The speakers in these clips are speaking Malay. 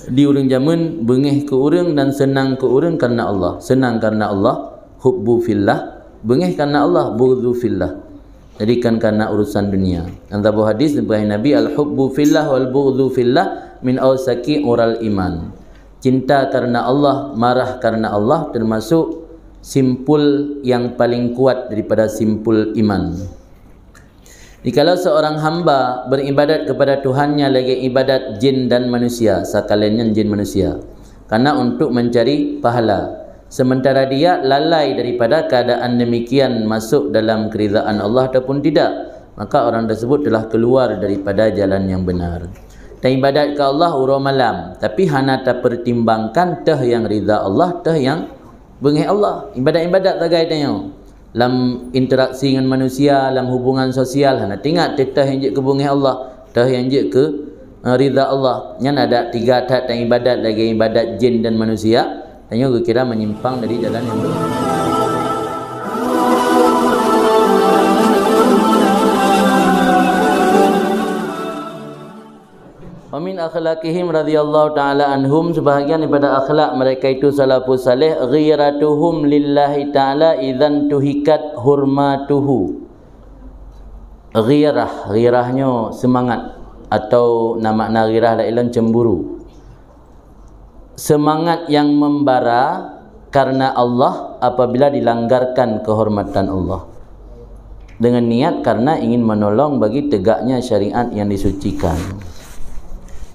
Di urang jamun bengih ke urang dan senang ke urang karena Allah. Senang karena Allah, hubbu fillah, bengih karena Allah, bughdhu fillah. Jadikan karena urusan dunia. Dan tabu hadis dari Nabi, al-hubbu fillah wal bughdhu fillah min awsaki ural iman. Cinta karena Allah, marah karena Allah termasuk simpul yang paling kuat daripada simpul iman. Jikalau seorang hamba beribadat kepada Tuhannya lagi ibadat jin dan manusia, sekaliannya jin manusia, karena untuk mencari pahala, sementara dia lalai daripada keadaan demikian masuk dalam keridaan Allah ataupun tidak, maka orang tersebut telah keluar daripada jalan yang benar. Dan ibadat ke Allah urang malam, tapi hana tak pertimbangkan teh yang ridha Allah, teh yang bengih Allah. Ibadat-ibadat tagai tanya dalam interaksi dengan manusia, dalam hubungan sosial, hana tinggal teh yang je ke bengih Allah, teh yang je ke ridha Allah. Yang ada tiga tat dan ibadat lagi, ibadat jin dan manusia, tanya kira menyimpang dari jalan yang benar. Amin akhlaqihim radhiyallahu taala anhum, sebahagian daripada akhlak mereka itu salafus saleh, ghiratuhum lillahi taala idzan tuhikat hurmatuhu. Ghirahnya semangat, atau nama ghirah lain cemburu. Semangat yang membara karena Allah apabila dilanggarkan kehormatan Allah, dengan niat karena ingin menolong bagi tegaknya syariat yang disucikan.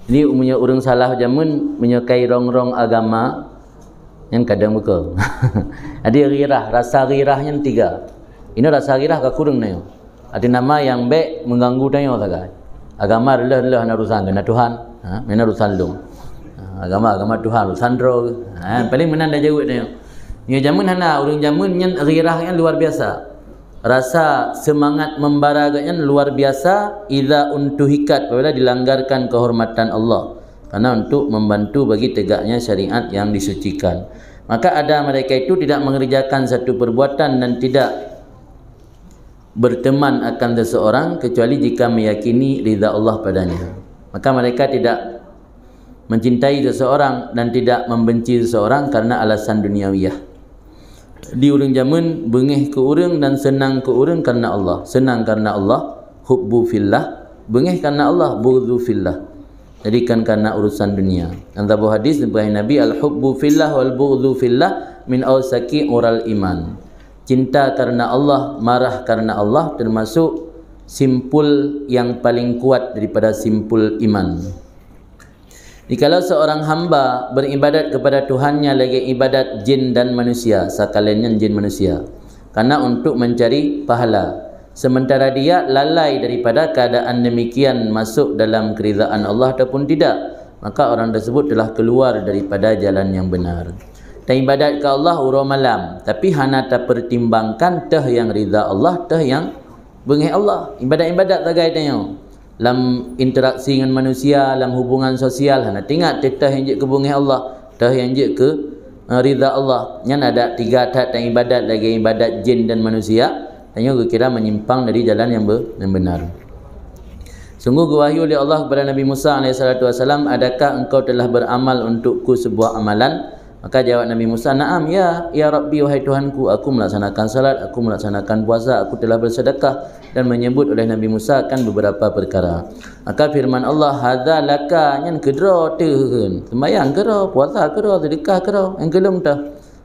Jadi umumnya orang salah jamun menyukai rong-rong agama yang kadang muka. Ada ghirah, rasa ghirahnya tiga. Ini rasa ghirah ke kurang nayo. Ada nama yang baik mengganggu nayo tagai. Agama adalah urusan dengan Tuhan, mana urusan lu. Agama Tuhan urusan roh. Paling menanda jauh nayo. Ni jamun hana orang jamun yang ghirahnya luar biasa. Rasa semangat membaraganya luar biasa idza untuhikat, apabila dilanggarkan kehormatan Allah, karena untuk membantu bagi tegaknya syariat yang disucikan. Maka ada mereka itu tidak mengerjakan satu perbuatan dan tidak berteman akan seseorang kecuali jika meyakini ridha Allah padanya. Maka mereka tidak mencintai seseorang dan tidak membenci seseorang karena alasan duniawiyah. Di urang jamun bengih ke urang dan senang ke urang karena Allah. Senang karena Allah, hubbu fillah, bengih karena Allah, bughdhu fillah. Jadikan karena urusan dunia. Dan tabu hadis dari Nabi, al-hubbu fillah wal bughdhu fillah min awsaki ural iman. Cinta karena Allah, marah karena Allah termasuk simpul yang paling kuat daripada simpul iman. Jikalau seorang hamba beribadat kepada Tuhannya lagi ibadat jin dan manusia, sekaliannya jin manusia, karena untuk mencari pahala, sementara dia lalai daripada keadaan demikian masuk dalam keridaan Allah ataupun tidak, maka orang tersebut telah keluar daripada jalan yang benar. Dan ibadat ke Allah urang malam, tapi hana tak pertimbangkan teh yang ridha Allah, teh yang bengih Allah. Ibadat-ibadat tagai tanya dalam interaksi dengan manusia, dalam hubungan sosial, hana tinggal teh yang je ke bengih Allah, teh yang je ke ridha Allah. Yang ada tiga tat dan ibadat lagi, ibadat jin dan manusia, tanya kira menyimpang dari jalan yang benar. Sungguh wahyu oleh Allah kepada Nabi Musa AS, adakah engkau telah beramal untukku sebuah amalan? Maka jawab Nabi Musa, "Na'am ya Rabbi, wahai Tuhanku, aku melaksanakan salat, aku melaksanakan puasa, aku telah bersedekah," dan menyebut oleh Nabi Musa akan beberapa perkara. Maka firman Allah, "Hadza laka," yang kedua tehun. Sembahyang kedua, puasa kedua, sedekah kedua, yang kelum tah.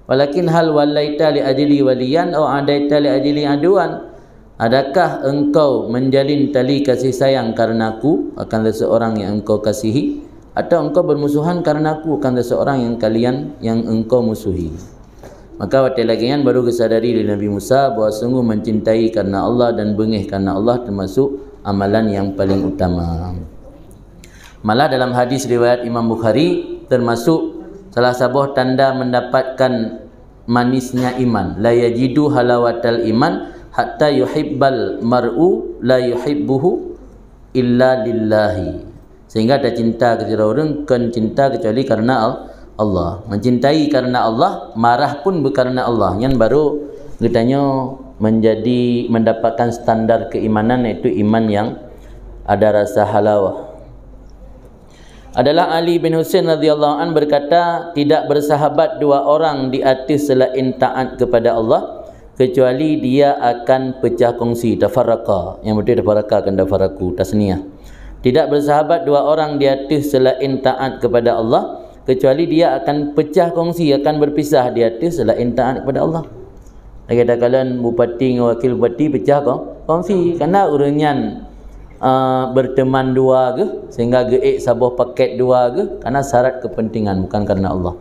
"Walakin hal walaita li ajli waliyan aw adaita li ajli aduan." Adakah engkau menjalin tali kasih sayang karenaku akan seseorang yang engkau kasihi, atau engkau bermusuhan karena aku akan seseorang yang engkau musuhi? Maka waktu lagian baru kesadari dari Nabi Musa bahawa sungguh mencintai karena Allah dan bengih karena Allah termasuk amalan yang paling utama. Malah dalam hadis riwayat Imam Bukhari termasuk salah sebuah tanda mendapatkan manisnya iman, la yajidu halawatal iman hatta yuhibbal mar'u la yuhibbuhu illa lillahi. Sehingga ada cinta kepada orang kan cinta kecuali karena Allah. Mencintai karena Allah, marah pun karena Allah. Yang baru katanya mendapatkan standar keimanan, yaitu iman yang ada rasa halawah. adalah Ali bin Husain radhiyallahu an berkata, tidak bersahabat dua orang di atas selain taat kepada Allah kecuali dia akan pecah kongsi, tafarraqa. Yang betul tafarraqa kan tafarraqu tasniyah. Tidak bersahabat dua orang di atas selain taat kepada Allah kecuali dia akan pecah kongsi, akan berpisah di atas selain taat kepada Allah. Lagi ada kalian bupati dengan wakil bupati pecah kongsi kerana urunyan berteman dua ke sehingga geik sabuh paket dua ke kerana syarat kepentingan bukan kerana Allah.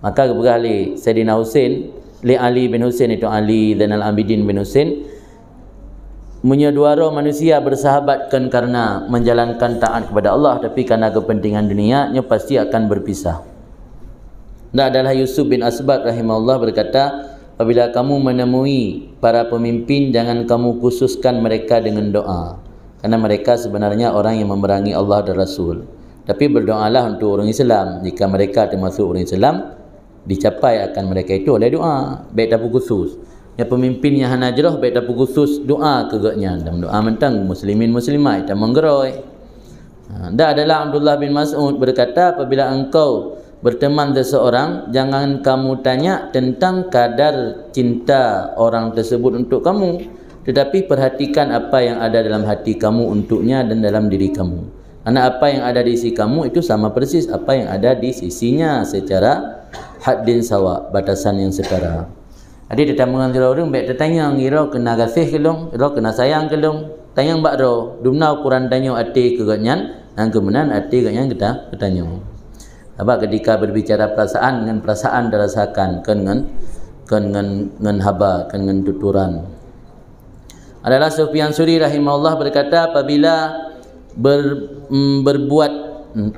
Maka berkali Sayyidina Husain li Ali bin Husain, itu Ali Zainal Abidin bin Husain, menyedara manusia bersahabatkan karena menjalankan taat kepada Allah, tapi kerana kepentingan dunianya pasti akan berpisah. Dan adalah Yusuf bin Asbad rahimahullah berkata, apabila kamu menemui para pemimpin jangan kamu khususkan mereka dengan doa, kerana mereka sebenarnya orang yang memerangi Allah dan Rasul. Tapi berdoalah untuk orang Islam. Jika mereka termasuk orang Islam, dicapai akan mereka itu oleh doa. Baik tapu khusus. Yang pemimpin yang hanajrah baik tapu khusus doa kegaknya. Dan doa mentang muslimin muslimat dan menggeroi. Dan adalah Abdullah bin Mas'ud berkata, apabila engkau berteman seseorang, jangan kamu tanya tentang kadar cinta orang tersebut untuk kamu, tetapi perhatikan apa yang ada dalam hati kamu untuknya dan dalam diri kamu. Karena apa yang ada di sisi kamu itu sama persis apa yang ada di sisinya secara haddin sawa, batasan yang setara. Jadi dia dengan orang baik tertanya, kira kena kasih ke long, kira kena sayang ke long. Tanya mbak ro, dumna ukuran tanya hati ke ganyan, dan kemudian hati ganyan kita tanya. Apa ketika berbicara perasaan dengan perasaan dirasakan dengan haba, dengan tuturan. Adalah Sufyan Suri rahimahullah berkata, apabila berbuat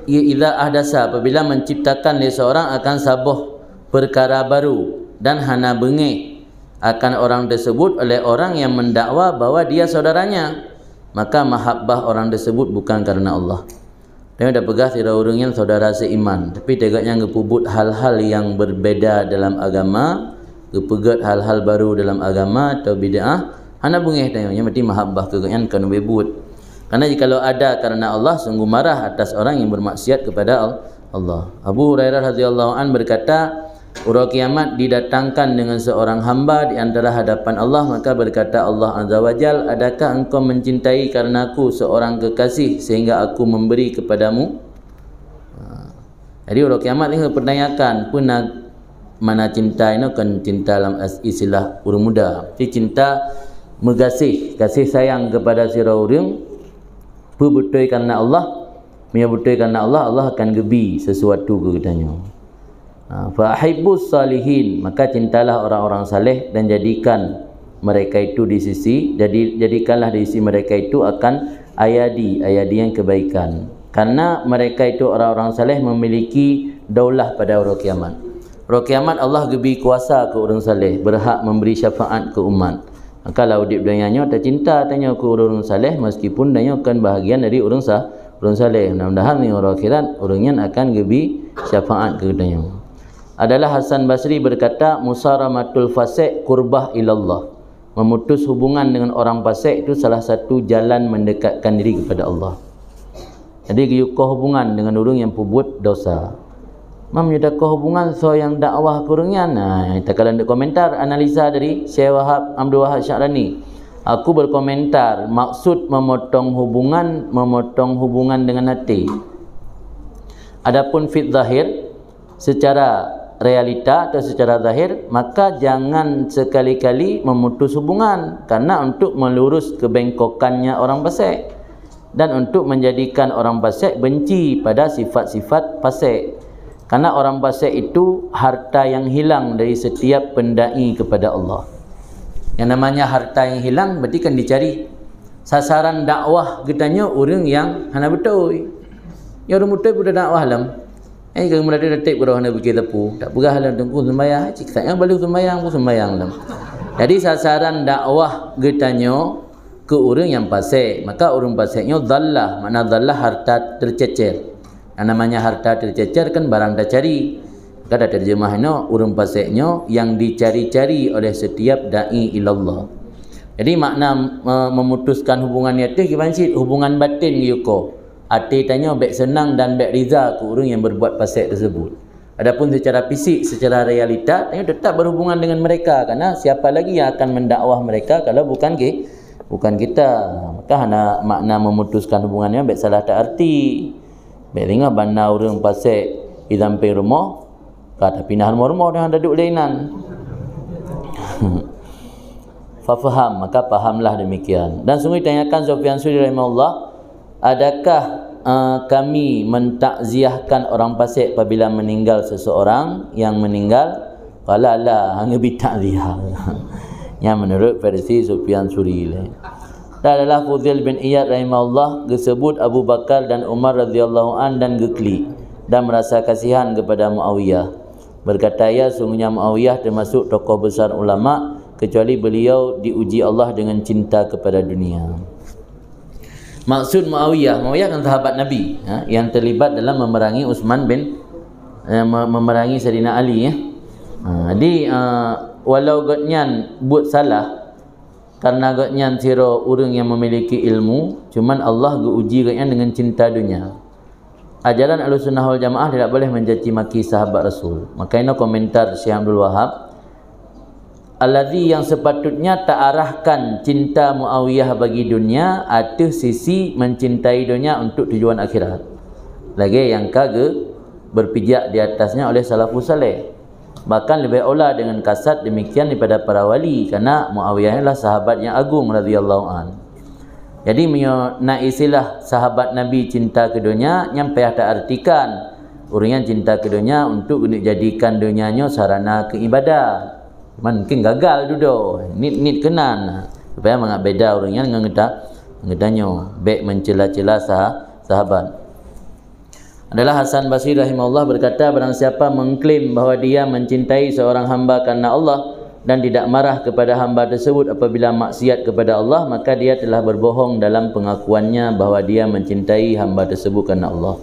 idza ahdasa, apabila menciptakan seseorang akan sabuh perkara baru dan hana bengek akan orang tersebut oleh orang yang mendakwa bahawa dia saudaranya, maka mahabbah orang tersebut bukan karena Allah. Dia dah pegah tidak orang yang saudara seiman, tapi tegaknya ngepubut hal-hal yang berbeza dalam agama, kepegat hal-hal baru dalam agama atau bid'ah. Hana bungih tanya mesti mahabbah kegayaan kan bebut. Karena jikalau ada karena Allah, sungguh marah atas orang yang bermaksiat kepada Allah. Abu Hurairah radhiyallahu an berkata, ura kiamat didatangkan dengan seorang hamba di antara hadapan Allah, maka berkata Allah Azza wa Jal, adakah engkau mencintai karena aku seorang kekasih sehingga aku memberi kepadamu? Jadi ura kiamat ini pertanyakan pun mana cinta ini kan cinta dalam istilah urang muda. Jadi cinta megasih, kasih sayang kepada sira urang betul karena Allah, betul karena Allah, Allah akan gebi sesuatu ke katanya. Fa ahibbus salihin, maka cintalah orang-orang saleh dan jadikan mereka itu di sisi, jadikanlah di sisi mereka itu akan ayadi yang kebaikan. Karena mereka itu orang-orang saleh memiliki daulah pada hari kiamat. Hari kiamat Allah gebi kuasa ke orang saleh, berhak memberi syafaat ke umat. Maka kalau di dunianya tak cinta tanya ke orang saleh, meskipun dia akan bahagian dari orang saleh. Mudah-mudahan ni orang akhirat orangnya akan gebi syafaat ke dia. Adalah Hasan Basri berkata, musaramatul fasik qurbah ilallah. Memutus hubungan dengan orang fasik itu salah satu jalan mendekatkan diri kepada Allah. Jadi kiyukuh hubungan dengan orang yang pubut dosa. Menyedakah hubungan so yang dakwah kurangnya. Nah, kita kalian ada komentar analisa dari Syekh Wahab Abdul Wahab Sya'rani. Aku berkomentar maksud memotong hubungan dengan hati. Adapun fit zahir secara realita atau secara zahir, maka jangan sekali-kali memutus hubungan karena untuk melurus kebengkokannya orang fasik dan untuk menjadikan orang fasik benci pada sifat-sifat fasik. Karena orang fasik itu harta yang hilang dari setiap pendai kepada Allah. Yang namanya harta yang hilang berarti kan dicari. Sasaran dakwah kitanya orang yang hana betul. Ya orang betul pun dakwah lam. Kalau mula dia detik berapa hana pergi tepu, tak pegah lam tengku sembahyang. Cik saya balik sembahyang lam. Jadi sasaran dakwah kitanya ke orang yang fasik. Maka orang fasiknya dhallah, makna dhallah harta tercecer. Yang namanya harta tercecer kan barang dah cari. Kata terjemahnya urang fasiknya yang dicari-cari oleh setiap dai ilallah. Jadi makna memutuskan hubungan itu gimana sih? Hubungan batin yuko. Hati tanya baik senang dan baik riza ke orang yang berbuat fasik tersebut. Adapun secara fisik, secara realita, tanya tetap berhubungan dengan mereka, karena siapa lagi yang akan mendakwah mereka kalau bukan kita. Maka hana makna memutuskan hubungannya baik salah tak arti. Baik dengar bana orang fasik di samping rumah, kata pindah rumah dia duduk lainan. Fafaham, maka fahamlah demikian. Dan sungguh ditanyakan Sufyan Suri rahimahullah, adakah kami mentakziahkan orang fasik apabila meninggal seseorang yang meninggal? Qala la, hanya bitakziah. Yang menurut versi Sufyan Suri. Dan adalah Fudail bin Iyad rahimahullah disebut Abu Bakar dan Umar radhiyallahu an dan gekli dan merasa kasihan kepada Muawiyah. Berkata, ya sungguhnya Muawiyah termasuk tokoh besar ulama, kecuali beliau diuji Allah dengan cinta kepada dunia. Maksud Muawiyah kan sahabat Nabi, yang terlibat dalam memerangi memerangi Sayyidina Ali. Jadi walau gotnyan buat salah, karena gotnyan siro orang yang memiliki ilmu, cuman Allah uji gotnyan dengan cinta dunia. Ajaran Ahlussunnah wal Jamaah tidak boleh mencaci maki sahabat Rasul. Maka ini komentar Syekh Abdul Wahab, alladzi yang sepatutnya tak arahkan cinta Muawiyah bagi dunia atau sisi mencintai dunia untuk tujuan akhirat. Lagi yang kagak berpijak di atasnya oleh salafus saleh. Bahkan lebih olah dengan kasat demikian daripada para wali, karena Muawiyah adalah sahabat yang agung radhiyallahu an. Jadi nak istilah sahabat Nabi cinta ke dunia, nyampe tak artikan orang yang cinta ke dunia untuk jadikan dunianya sarana keibadah. Mungkin gagal duduk. Nit kenan. Supaya mengak beda orangnya dengan ngedanya. Baik mencela-cela sahabat. Adalah Hasan Basri rahimahullah berkata, barang siapa mengklaim bahawa dia mencintai seorang hamba karena Allah dan tidak marah kepada hamba tersebut apabila maksiat kepada Allah, maka dia telah berbohong dalam pengakuannya bahawa dia mencintai hamba tersebut karena Allah.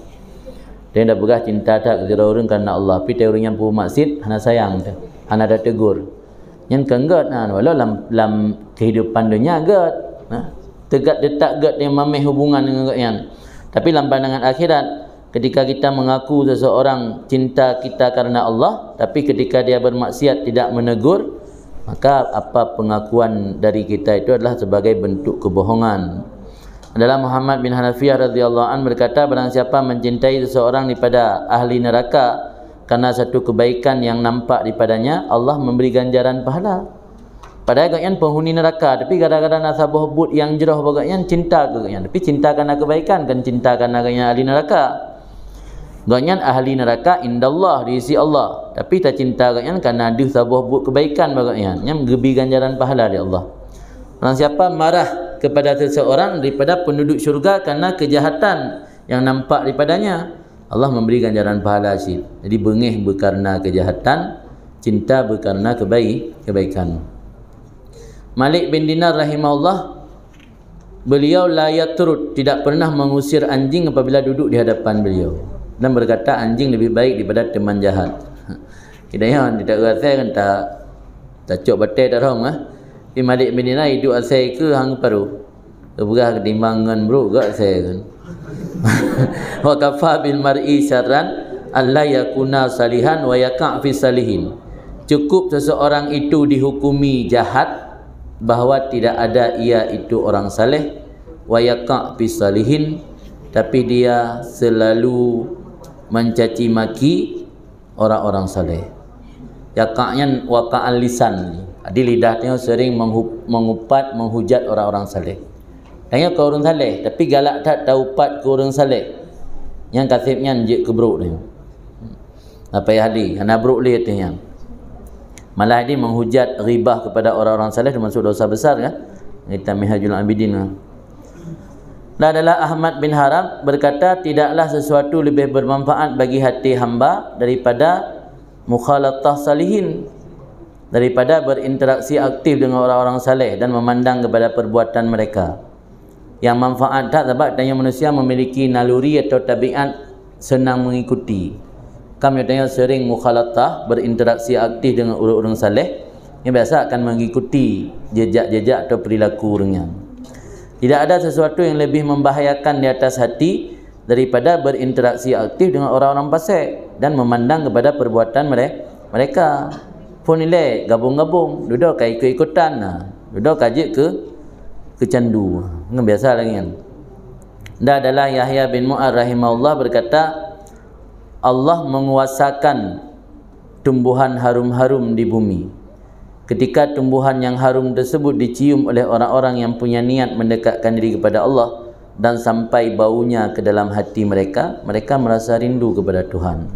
Dia dah bergah cinta tak kepada orang karena Allah. Tapi orang yang pun maksiat, hana sayang tu, hana dah tegur. Yang kenggat, walau dalam kehidupan dunia gat, tegat detak gat yang mameh hubungan dengan yang. Tapi dalam pandangan akhirat, ketika kita mengaku seseorang cinta kita karena Allah, tapi ketika dia bermaksiat tidak menegur, maka apa pengakuan dari kita itu adalah sebagai bentuk kebohongan. Adalah Muhammad bin Hanafiyah radhiyallahu an berkata, barang siapa mencintai seseorang daripada ahli neraka karena satu kebaikan yang nampak daripadanya, Allah memberi ganjaran pahala. Padahal gaknya penghuni neraka, tapi kadang-kadang nasabah but yang jerah bagaknya cinta ke gaknya. Tapi cinta karena kebaikan, kan cinta karena gaknya ahli neraka. Gaknya ahli neraka indallah, di sisi Allah, tapi tak cinta gaknya karena ada sebuah buat kebaikan bagaknya, yang gebi ganjaran pahala dari Allah. Orang siapa marah kepada seseorang daripada penduduk syurga karena kejahatan yang nampak daripadanya, Allah memberi ganjaran pahala asyid. Jadi bengih berkarena kejahatan, cinta berkarena kebaikan. Malik bin Dinar rahimahullah, beliau la yatrud, tidak pernah mengusir anjing apabila duduk di hadapan beliau, dan berkata anjing lebih baik daripada teman jahat. Kidayah tidak rasa kan tak cok batai tak tahu Di Malik bin Dinar hidup asal ke hang paru. Keberah ketimbangan bro gak saya kan. Wa kafa bil mar'i syarran alla yakuna salihan wa yaqa' fi salihin. Cukup seseorang itu dihukumi jahat bahawa tidak ada ia itu orang saleh, wa yaqa' fi salihin, tapi dia selalu mencaci maki orang-orang saleh. Yaqa'nya waqa'al lisan. Di lidahnya sering mengupat, menghujat orang-orang saleh. Tanya ke orang saleh, tapi galak tak tahu upat ke orang saleh. Yang kasibnya njek ke bruk dia. Apa ya hadi? Hana bruk dia tu yang. Malah dia menghujat ribah kepada orang-orang saleh termasuk dosa besar kan? Kita Minhajul Abidin kan. Dan adalah Ahmad bin Haram berkata, tidaklah sesuatu lebih bermanfaat bagi hati hamba daripada mukhalatah salihin, daripada berinteraksi aktif dengan orang-orang saleh dan memandang kepada perbuatan mereka. Yang manfaat tak sebab tanya manusia memiliki naluri atau tabiat senang mengikuti. Kami tanya sering mukhalatah, berinteraksi aktif dengan orang-orang saleh, yang biasa akan mengikuti jejak-jejak atau perilaku orangnya. Tidak ada sesuatu yang lebih membahayakan di atas hati daripada berinteraksi aktif dengan orang-orang fasik dan memandang kepada perbuatan mereka. Pun nilai gabung-gabung, duduk ikut-ikutan, duduk kajik ke candu. Dengan biasa lagi kan. Dan adalah Yahya bin Mu'ad rahimahullah berkata, Allah menguasakan tumbuhan harum-harum di bumi. Ketika tumbuhan yang harum tersebut dicium oleh orang-orang yang punya niat mendekatkan diri kepada Allah dan sampai baunya ke dalam hati mereka, mereka merasa rindu kepada Tuhan.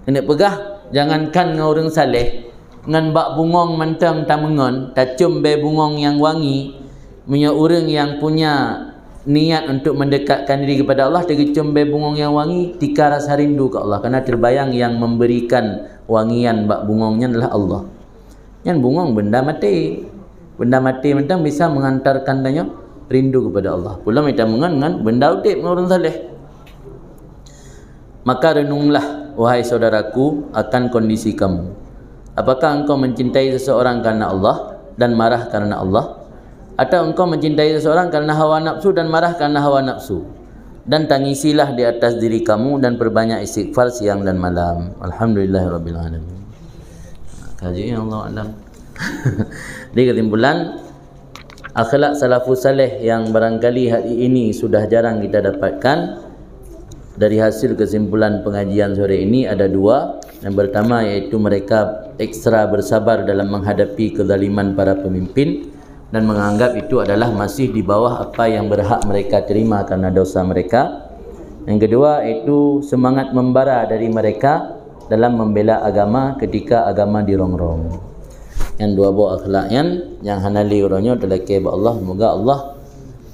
Kena pegah, jangankan dengan orang saleh, dengan bak bungong mentang tamengon, tacum be bungong yang wangi, punya orang yang punya niat untuk mendekatkan diri kepada Allah, tergecum be bungong yang wangi, tika rasa rindu ke Allah, karena terbayang yang memberikan wangian bak bungongnya adalah Allah. Yang bungong benda mati mentang bisa mengantarkan tanya rindu kepada Allah. Pula minta mengan benda utip orang saleh. Maka renunglah wahai saudaraku akan kondisi kamu. Apakah engkau mencintai seseorang karena Allah dan marah karena Allah, atau engkau mencintai seseorang karena hawa nafsu dan marah karena hawa nafsu? Dan tangisilah di atas diri kamu dan perbanyak istighfar siang dan malam. Alhamdulillahirabbil alamin. Kaji Allah alam. Di kesimpulan, akhlak salafus saleh yang barangkali hari ini sudah jarang kita dapatkan. Dari hasil kesimpulan pengajian sore ini ada dua. Yang pertama yaitu mereka ekstra bersabar dalam menghadapi kezaliman para pemimpin dan menganggap itu adalah masih di bawah apa yang berhak mereka terima karena dosa mereka. Yang kedua yaitu semangat membara dari mereka dalam membela agama ketika agama dirongrong. Yang dua buah akhlak yang hanali orangnya terlekeh ba Allah. Semoga Allah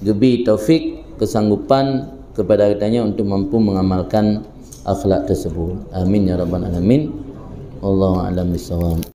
gebi taufik kesanggupan kepada kitanya untuk mampu mengamalkan akhlak tersebut. Amin ya rabbal alamin. Wallahu a'lam bissawab.